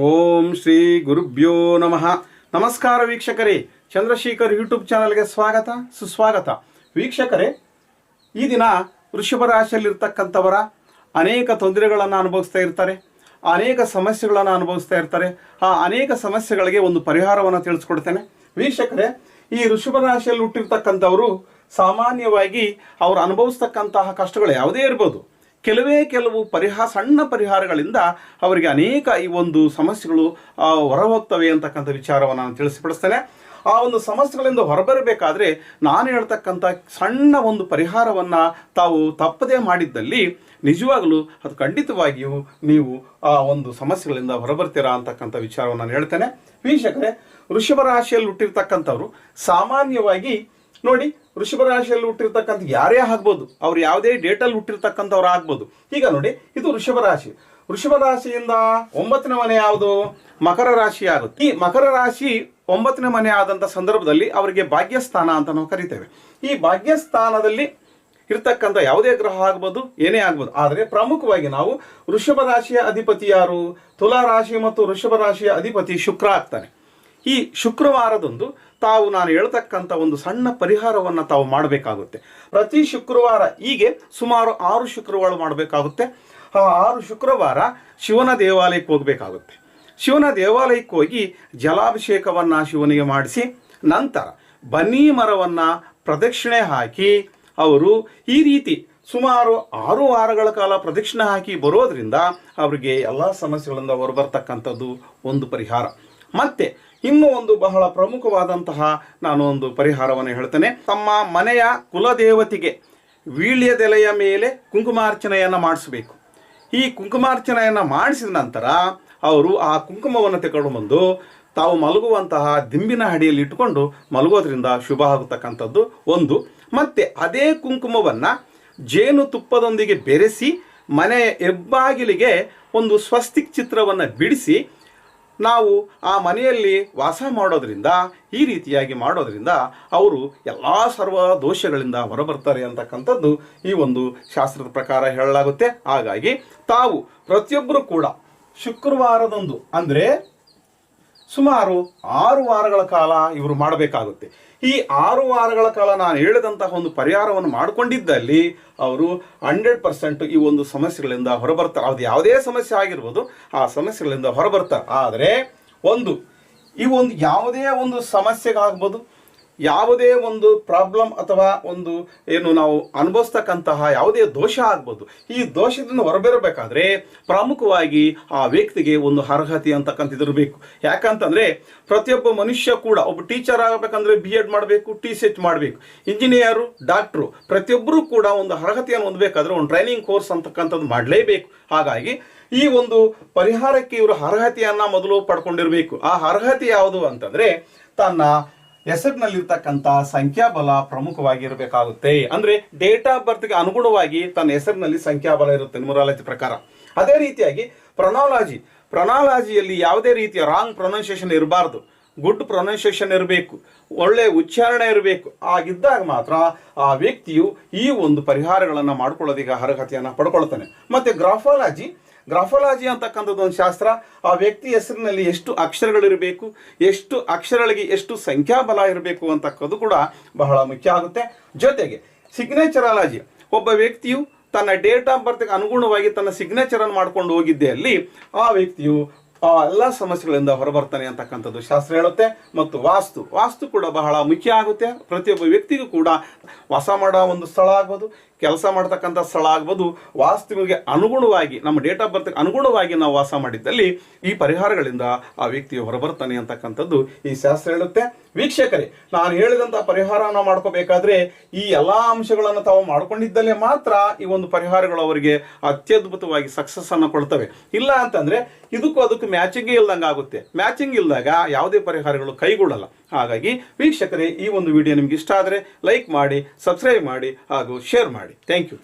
ಓಂ ಶ್ರೀ ಗುರುಭ್ಯೋ ನಮಃ. ನಮಸ್ಕಾರ ವೀಕ್ಷಕರೇ, ಚಂದ್ರಶೇಖರ್ ಯೂಟ್ಯೂಬ್ ಚಾನಲ್ಗೆ ಸ್ವಾಗತ ಸುಸ್ವಾಗತ. ವೀಕ್ಷಕರೇ, ಈ ದಿನ ವೃಷಭ ರಾಶಿಯಲ್ಲಿರ್ತಕ್ಕಂಥವರ ಅನೇಕ ತೊಂದರೆಗಳನ್ನು ಅನುಭವಿಸ್ತಾ ಇರ್ತಾರೆ, ಅನೇಕ ಸಮಸ್ಯೆಗಳನ್ನು ಅನುಭವಿಸ್ತಾ ಇರ್ತಾರೆ. ಆ ಅನೇಕ ಸಮಸ್ಯೆಗಳಿಗೆ ಒಂದು ಪರಿಹಾರವನ್ನು ತಿಳಿಸ್ಕೊಡ್ತೇನೆ. ವೀಕ್ಷಕರೇ, ಈ ವೃಷಭ ರಾಶಿಯಲ್ಲಿ ಹುಟ್ಟಿರ್ತಕ್ಕಂಥವರು ಸಾಮಾನ್ಯವಾಗಿ ಅವರು ಅನುಭವಿಸ್ತಕ್ಕಂತಹ ಕಷ್ಟಗಳು ಯಾವುದೇ ಇರ್ಬೋದು, ಕೆಲವು ಸಣ್ಣ ಪರಿಹಾರಗಳಿಂದ ಅವರಿಗೆ ಅನೇಕ ಈ ಒಂದು ಸಮಸ್ಯೆಗಳು ಹೊರಹೋಗ್ತವೆ ಅಂತಕ್ಕಂಥ ವಿಚಾರವನ್ನು ನಾನು ತಿಳಿಸಿಪಡಿಸ್ತೇನೆ. ಆ ಒಂದು ಸಮಸ್ಯೆಗಳಿಂದ ಹೊರಬರಬೇಕಾದ್ರೆ ನಾನು ಹೇಳ್ತಕ್ಕಂಥ ಸಣ್ಣ ಒಂದು ಪರಿಹಾರವನ್ನು ತಾವು ತಪ್ಪದೇ ಮಾಡಿದ್ದಲ್ಲಿ ನಿಜವಾಗಲೂ ಅದು ಖಂಡಿತವಾಗಿಯೂ ನೀವು ಆ ಒಂದು ಸಮಸ್ಯೆಗಳಿಂದ ಹೊರಬರ್ತೀರಾ ಅಂತಕ್ಕಂಥ ವಿಚಾರವನ್ನು ನಾನು ಹೇಳ್ತೇನೆ. ವೀಕ್ಷಕರೇ, ವೃಷಭ ರಾಶಿಯಲ್ಲಿ ಹುಟ್ಟಿರ್ತಕ್ಕಂಥವ್ರು ಸಾಮಾನ್ಯವಾಗಿ ನೋಡಿ, ವೃಷಭ ರಾಶಿಯಲ್ಲಿ ಹುಟ್ಟಿರ್ತಕ್ಕಂಥ ಯಾರೇ ಆಗ್ಬೋದು, ಅವ್ರು ಯಾವುದೇ ಡೇಟಲ್ಲಿ ಹುಟ್ಟಿರ್ತಕ್ಕಂಥವ್ರು ಆಗ್ಬೋದು. ಈಗ ನೋಡಿ, ಇದು ವೃಷಭ ರಾಶಿ. ವೃಷಭ ರಾಶಿಯಿಂದ 9ನೇ ಮನೆ ಯಾವುದು? ಮಕರ ರಾಶಿ ಆಗುತ್ತೆ. ಈ ಮಕರ ರಾಶಿ 9ನೇ ಮನೆ ಆದಂಥ ಸಂದರ್ಭದಲ್ಲಿ ಅವರಿಗೆ ಭಾಗ್ಯಸ್ಥಾನ ಅಂತ ನಾವು ಕರಿತೇವೆ. ಈ ಭಾಗ್ಯಸ್ಥಾನದಲ್ಲಿ ಇರ್ತಕ್ಕಂಥ ಯಾವುದೇ ಗ್ರಹ ಆಗ್ಬೋದು, ಏನೇ ಆಗ್ಬೋದು. ಆದರೆ ಪ್ರಮುಖವಾಗಿ ನಾವು ವೃಷಭ ರಾಶಿಯ ಅಧಿಪತಿ ಯಾರು? ತುಲಾ ರಾಶಿ ಮತ್ತು ವೃಷಭ ರಾಶಿಯ ಅಧಿಪತಿ ಶುಕ್ರ ಆಗ್ತಾನೆ. ಈ ಶುಕ್ರವಾರದಂದು ತಾವು ನಾನು ಹೇಳ್ತಕ್ಕಂಥ ಒಂದು ಸಣ್ಣ ಪರಿಹಾರವನ್ನು ತಾವು ಮಾಡಬೇಕಾಗುತ್ತೆ. ಪ್ರತಿ ಶುಕ್ರವಾರ ಹೀಗೆ ಸುಮಾರು 6 ಶುಕ್ರವಾರ ಮಾಡಬೇಕಾಗುತ್ತೆ. ಆ 6 ಶುಕ್ರವಾರ ಶಿವನ ದೇವಾಲಯಕ್ಕೆ ಹೋಗಬೇಕಾಗುತ್ತೆ. ಶಿವನ ದೇವಾಲಯಕ್ಕೆ ಹೋಗಿ ಜಲಾಭಿಷೇಕವನ್ನು ಶಿವನಿಗೆ ಮಾಡಿಸಿ ನಂತರ ಬನ್ನಿ ಮರವನ್ನು ಪ್ರದಕ್ಷಿಣೆ ಹಾಕಿ ಅವರು ಈ ರೀತಿ ಸುಮಾರು 6 ವಾರಗಳ ಕಾಲ ಪ್ರದಕ್ಷಿಣೆ ಹಾಕಿ ಬರೋದ್ರಿಂದ ಅವರಿಗೆ ಎಲ್ಲ ಸಮಸ್ಯೆಗಳಿಂದ ಹೊರಬರ್ತಕ್ಕಂಥದ್ದು ಒಂದು ಪರಿಹಾರ. ಮತ್ತೆ ಇನ್ನೂ ಒಂದು ಬಹಳ ಪ್ರಮುಖವಾದಂತಹ ನಾನು ಒಂದು ಪರಿಹಾರವನ್ನು ಹೇಳ್ತೇನೆ. ತಮ್ಮ ಮನೆಯ ಕುಲದೇವತೆಗೆ ವೀಳ್ಯದೆಲೆಯ ಮೇಲೆ ಕುಂಕುಮಾರ್ಚನೆಯನ್ನು ಮಾಡಿಸಬೇಕು. ಈ ಕುಂಕುಮಾರ್ಚನೆಯನ್ನು ಮಾಡಿಸಿದ ನಂತರ ಅವರು ಆ ಕುಂಕುಮವನ್ನು ತೆಗೆದುಕೊಂಡು ಬಂದು ತಾವು ಮಲಗುವಂತಹ ದಿಂಬಿನ ಅಡಿಯಲ್ಲಿ ಇಟ್ಟುಕೊಂಡು ಮಲಗೋದ್ರಿಂದ ಶುಭ ಆಗುತ್ತಕ್ಕಂಥದ್ದು ಒಂದು. ಮತ್ತು ಅದೇ ಕುಂಕುಮವನ್ನು ಜೇನುತುಪ್ಪದೊಂದಿಗೆ ಬೆರೆಸಿ ಮನೆಯ ಹೆಬ್ಬಾಗಿಲಿಗೆ ಒಂದು ಸ್ವಸ್ತಿಕ್ ಚಿತ್ರವನ್ನು ಬಿಡಿಸಿ ನಾವು ಆ ಮನೆಯಲ್ಲಿ ವಾಸ ಮಾಡೋದ್ರಿಂದ, ಈ ರೀತಿಯಾಗಿ ಮಾಡೋದ್ರಿಂದ ಅವರು ಎಲ್ಲ ಸರ್ವ ದೋಷಗಳಿಂದ ಹೊರಬರ್ತಾರೆ ಅಂತಕ್ಕಂಥದ್ದು ಈ ಒಂದು ಶಾಸ್ತ್ರದ ಪ್ರಕಾರ ಹೇಳಲಾಗುತ್ತೆ. ಹಾಗಾಗಿ ತಾವು ಪ್ರತಿಯೊಬ್ಬರು ಕೂಡ ಶುಕ್ರವಾರದಂದು ಅಂದರೆ ಸುಮಾರು 6 ವಾರಗಳ ಕಾಲ ಇವರು ಮಾಡಬೇಕಾಗುತ್ತೆ. ಈ 6 ವಾರಗಳ ಕಾಲ ನಾನು ಹೇಳಿದಂತಹ ಒಂದು ಪರಿಹಾರವನ್ನು ಮಾಡಿಕೊಂಡಿದ್ದಲ್ಲಿ ಅವರು 100% ಈ ಒಂದು ಸಮಸ್ಯೆಗಳಿಂದ ಹೊರಬರ್ತಾರೆ. ಅದು ಯಾವುದೇ ಸಮಸ್ಯೆ ಆಗಿರ್ಬೋದು, ಆ ಸಮಸ್ಯೆಗಳಿಂದ ಹೊರಬರ್ತಾರೆ. ಆದರೆ ಈ ಒಂದು ಯಾವುದೇ ಒಂದು ಸಮಸ್ಯೆಗಾಗ್ಬೋದು, ಯಾವುದೇ ಒಂದು ಪ್ರಾಬ್ಲಮ್ ಅಥವಾ ಒಂದು ಏನು ನಾವು ಅನುಭವಿಸ್ತಕ್ಕಂತಹ ಯಾವುದೇ ದೋಷ ಆಗ್ಬೋದು, ಈ ದೋಷದಿಂದ ಹೊರಬರಬೇಕಾದ್ರೆ ಪ್ರಮುಖವಾಗಿ ಆ ವ್ಯಕ್ತಿಗೆ ಒಂದು ಅರ್ಹತೆ ಅಂತಕ್ಕಂಥದ್ದು ಇರಬೇಕು. ಯಾಕಂತಂದರೆ ಪ್ರತಿಯೊಬ್ಬ ಮನುಷ್ಯ ಕೂಡ ಒಬ್ಬ ಟೀಚರ್ ಆಗಬೇಕಂದ್ರೆ B.Ed ಮಾಡಬೇಕು, TCH ಮಾಡಬೇಕು. ಇಂಜಿನಿಯರು, ಡಾಕ್ಟ್ರು ಪ್ರತಿಯೊಬ್ಬರೂ ಕೂಡ ಒಂದು ಅರ್ಹತೆಯನ್ನು ಹೊಂದಬೇಕಾದ್ರೆ ಒಂದು ಟ್ರೈನಿಂಗ್ ಕೋರ್ಸ್ ಅಂತಕ್ಕಂಥದ್ದು ಮಾಡಲೇಬೇಕು. ಹಾಗಾಗಿ ಈ ಒಂದು ಪರಿಹಾರಕ್ಕೆ ಇವರು ಅರ್ಹತೆಯನ್ನು ಮೊದಲು ಪಡ್ಕೊಂಡಿರಬೇಕು. ಆ ಅರ್ಹತೆ ಯಾವುದು ಅಂತಂದರೆ ತನ್ನ ಹೆಸರಿನಲ್ಲಿರ್ತಕ್ಕಂಥ ಸಂಖ್ಯಾಬಲ ಪ್ರಮುಖವಾಗಿರಬೇಕಾಗುತ್ತೆ. ಅಂದರೆ ಡೇಟ್ ಆಫ್ ಬರ್ತ್ಗೆ ಅನುಗುಣವಾಗಿ ತನ್ನ ಹೆಸರಿನಲ್ಲಿ ಸಂಖ್ಯಾಬಲ ಇರುತ್ತೆ ನ್ಯೂಮರಾಲಜಿ ಪ್ರಕಾರ. ಅದೇ ರೀತಿಯಾಗಿ ಪ್ರೊನಾಲಜಿಯಲ್ಲಿ ಯಾವುದೇ ರೀತಿಯ ರಾಂಗ್ ಪ್ರೊನೌನ್ಸಿಯೇಷನ್ ಇರಬಾರ್ದು, ಗುಡ್ ಪ್ರೊನೌನ್ಸಿಯೇಷನ್ ಇರಬೇಕು, ಒಳ್ಳೆ ಉಚ್ಚಾರಣೆ ಇರಬೇಕು. ಆಗಿದ್ದಾಗ ಮಾತ್ರ ಆ ವ್ಯಕ್ತಿಯು ಈ ಒಂದು ಪರಿಹಾರಗಳನ್ನು ಮಾಡ್ಕೊಳ್ಳೋದಕ್ಕೆ ಅರ್ಹತೆಯನ್ನು ಪಡ್ಕೊಳ್ತಾನೆ. ಮತ್ತು ಗ್ರಾಫಾಲಜಿ ಅಂತಕ್ಕಂಥದ್ದು ಒಂದು ಶಾಸ್ತ್ರ. ಆ ವ್ಯಕ್ತಿ ಹೆಸರಿನಲ್ಲಿ ಎಷ್ಟು ಅಕ್ಷರಗಳಿರಬೇಕು, ಎಷ್ಟು ಅಕ್ಷರಗಳಿಗೆ ಎಷ್ಟು ಸಂಖ್ಯಾಬಲ ಇರಬೇಕು ಅಂತಕ್ಕದ್ದು ಕೂಡ ಬಹಳ ಮುಖ್ಯ ಆಗುತ್ತೆ. ಜೊತೆಗೆ ಸಿಗ್ನೇಚರಾಲಜಿ, ಒಬ್ಬ ವ್ಯಕ್ತಿಯು ತನ್ನ ಡೇಟ್ ಆಫ್ ಬರ್ತ್ಗೆ ಅನುಗುಣವಾಗಿ ತನ್ನ ಸಿಗ್ನೇಚರನ್ನು ಮಾಡ್ಕೊಂಡು ಹೋಗಿದ್ದೆ ಅಲ್ಲಿ ಆ ವ್ಯಕ್ತಿಯು ಎಲ್ಲ ಸಮಸ್ಯೆಗಳಿಂದ ಹೊರಬರ್ತಾನೆ ಅಂತಕ್ಕಂಥದ್ದು ಶಾಸ್ತ್ರ ಹೇಳುತ್ತೆ. ಮತ್ತು ವಾಸ್ತು ಕೂಡ ಬಹಳ ಮುಖ್ಯ ಆಗುತ್ತೆ. ಪ್ರತಿಯೊಬ್ಬ ವ್ಯಕ್ತಿಗೂ ಕೂಡ ವಾಸ ಮಾಡೋ ಒಂದು ಸ್ಥಳ ಆಗ್ಬೋದು, ಕೆಲಸ ಮಾಡ್ತಕ್ಕಂಥ ಸ್ಥಳ ಆಗ್ಬೋದು, ವಾಸ್ತುವಿಗೆ ಅನುಗುಣವಾಗಿ ನಮ್ಮ ಡೇಟ್ ಆಫ್ ಬರ್ತ್ಗೆ ಅನುಗುಣವಾಗಿ ನಾವು ವಾಸ ಮಾಡಿದ್ದಲ್ಲಿ ಈ ಪರಿಹಾರಗಳಿಂದ ಆ ವ್ಯಕ್ತಿಯು ಹೊರಬರ್ತಾನೆ ಅಂತಕ್ಕಂಥದ್ದು ಈ ಶಾಸ್ತ್ರ ಹೇಳುತ್ತೆ. ವೀಕ್ಷಕರೇ, ನಾನು ಹೇಳಿದಂಥ ಪರಿಹಾರವನ್ನು ಮಾಡ್ಕೋಬೇಕಾದ್ರೆ ಈ ಎಲ್ಲ ಅಂಶಗಳನ್ನು ತಾವು ಮಾಡ್ಕೊಂಡಿದ್ದಲ್ಲೇ ಮಾತ್ರ ಈ ಒಂದು ಪರಿಹಾರಗಳು ಅವರಿಗೆ ಅತ್ಯದ್ಭುತವಾಗಿ ಸಕ್ಸಸ್ ಅನ್ನು ಕೊಡ್ತವೆ. ಇಲ್ಲ ಅಂತಂದರೆ ಅದಕ್ಕೂ ಮ್ಯಾಚಿಂಗೇ ಇಲ್ದಂಗೆ ಆಗುತ್ತೆ. ಮ್ಯಾಚಿಂಗ್ ಇಲ್ದಾಗ ಯಾವುದೇ ಪರಿಹಾರಗಳು ಕೈಗೂಡಲ್ಲ. ಹಾಗಾಗಿ ವೀಕ್ಷಕರೇ, ಈ ಒಂದು ವಿಡಿಯೋ ನಿಮ್ಗೆ ಇಷ್ಟ ಆದರೆ ಲೈಕ್ ಮಾಡಿ, ಸಬ್ಸ್ಕ್ರೈಬ್ ಮಾಡಿ ಹಾಗೂ ಶೇರ್ ಮಾಡಿ. Thank you.